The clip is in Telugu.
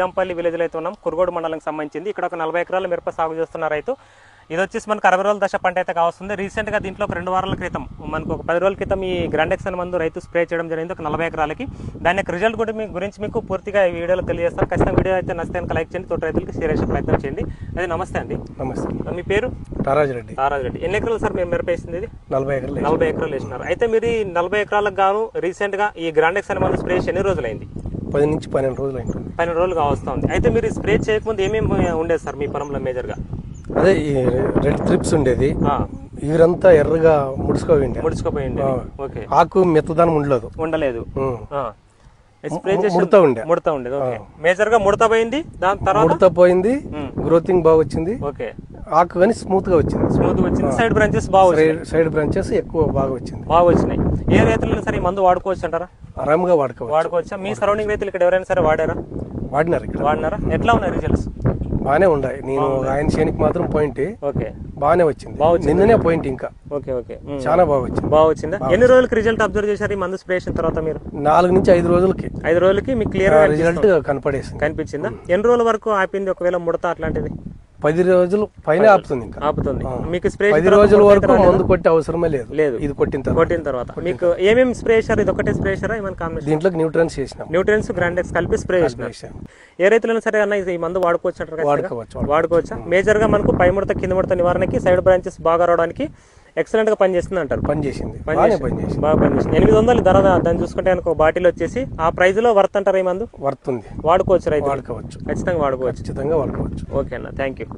సిద్దంపల్లి విలేజ్లో అయితే ఉన్నాం. కురుగోడు మండలానికి సంబంధించింది. ఇక్కడ ఒక 40 ఎకరాల మిరప సాగు చేస్తున్న రైతు. ఇది వచ్చేసి మనకు 60 రోజుల దశ పంట అయితే కావస్తుంది. రీసెంట్గా దీంట్లో ఒక 2 వారాల క్రితం మనకు ఒక 10 రోజుల క్రితం ఈ గ్రాండెక్స్ అనే మందు రైతు స్ప్రే చేయడం జరిగింది ఒక 40 ఎకరాలకి. దాని యొక్క రిజల్ట్ కూడా గురించి మీకు పూర్తిగా ఈ వీడియోలో తెలియజేస్తాను. ఖచ్చితంగా వీడియో అయితే నచ్చితే లైక్ చేయండి, తోటి రైతులకి షేర్ చేసే ప్రయత్నం చేయండి. అదే నమస్తే అండి. నమస్తే. మీ పేరు? తారాజరెడ్డి. తారాజరెడ్డి. ఎన్ని ఎకరాలు సార్ మీరు మిరప వేసింది? ఇది 40 ఎకరాలు. 40 ఎకరాలు వేసినారు. అయితే మీరు ఈ 40 ఎకరాలకు గాను రీసెంట్గా ఈ గ్రాండెక్స్ అనే మందు స్ప్రే చేసి ఎన్ని రోజులైంది? 10 నుంచి 12 రోజులు అయింది. 12 రోజులు కావస్తుంది. అయితే మీరు స్ప్రే చేయకముందు ఏమేమి ఉండేది సార్ మీ పొలంలో మేజర్గా? అదే ఈ రెడ్ త్రిప్స్ ఉండేది. ఇవరంతా ఎర్రగా ముడుచుకుపోయింది. ఓకే. ఆకు మెత్తదనం ఉండలేదు. స్ప్రే చేసి ముడత ఉండేది. ఓకే. మేజర్ గా ముడత పోయింది. దాని తర్వాత ముడత పోయింది, గ్రోతింగ్ బాగా వచ్చింది. ఓకే. ఆకు కానీ స్మూత్ గా వచ్చింది. సైడ్ బ్రాంచెస్ బాగా సైడ్ బ్రాంచెస్ ఎక్కువ బాగా వచ్చినాయి. ఏ రైతులను సరే ఈ మందు వాడుకోవచ్చు అంటారా? ఆరాంగా వాడుకోవచ్చా? మీ సరౌండింగ్ రైతులు ఇక్కడ ఎవరైనా సరే వాడినారా? ఎట్లా ఉన్నాయి రిజల్ట్స్? బానే ఉన్నాయి. నేను ఆయన చేనికి మాత్రం పాయింట్ ఓకే బానే వచ్చింది. నిన్ననే పాయింట్ ఇంకా ఓకే చాలా బాగా వచ్చిందా? ఎన్ని రోజులకి రిజల్ట్ అబ్జర్వ్ చేశారు ఈ మందు స్ప్రే చేసిన తర్వాత? మీరు 4 నుంచి 5 రోజులకి మీకు క్లియర్ రిజల్ట్ కనిపించిందా? ఎన్ని రోజుల వరకు ఆపింది ఒకవేళ ముడత అట్లాంటిది? 10 రోజుల పైన ఆపుతుంది. మీకు స్ప్రే 10 రోజుల వరకు మందు కొట్టే అవసరమే లేదు. ఇది కొట్టిన తర్వాత మీకు ఏమేమి స్ప్రే చేశారు? ఇది ఒకటే స్ప్రే చేశారా? ఏమైనా కాంబినేషన్? దీంట్లో న్యూట్రియన్స్ గ్రాండెక్స్ కలిపి స్ప్రే చేశారు. ఏ రైతులైనా సరే అన్న ఈ మందు వాడుకోవచ్చా? మేజర్ గా మనకు పై ముడత కింద ముడత నివారణకి, సైడ్ బ్రాంచెస్ బాగా రావడానికి ఎక్సలెంట్ గా పనిచేస్తుంది అంటారు. బాగా పనిచేసింది. 800 ధర. దాన్ని చూసుకుంటే ఒక బాటిల్ వచ్చేసి ఆ ప్రైజ్ లో వర్త్ అంటారు. ఈ మందు వర్త్ ఉంది. వాడుకోవచ్చు రైతు. ఖచ్చితంగా వాడుకోవచ్చు. ఓకే అన్న, థ్యాంక్ యూ.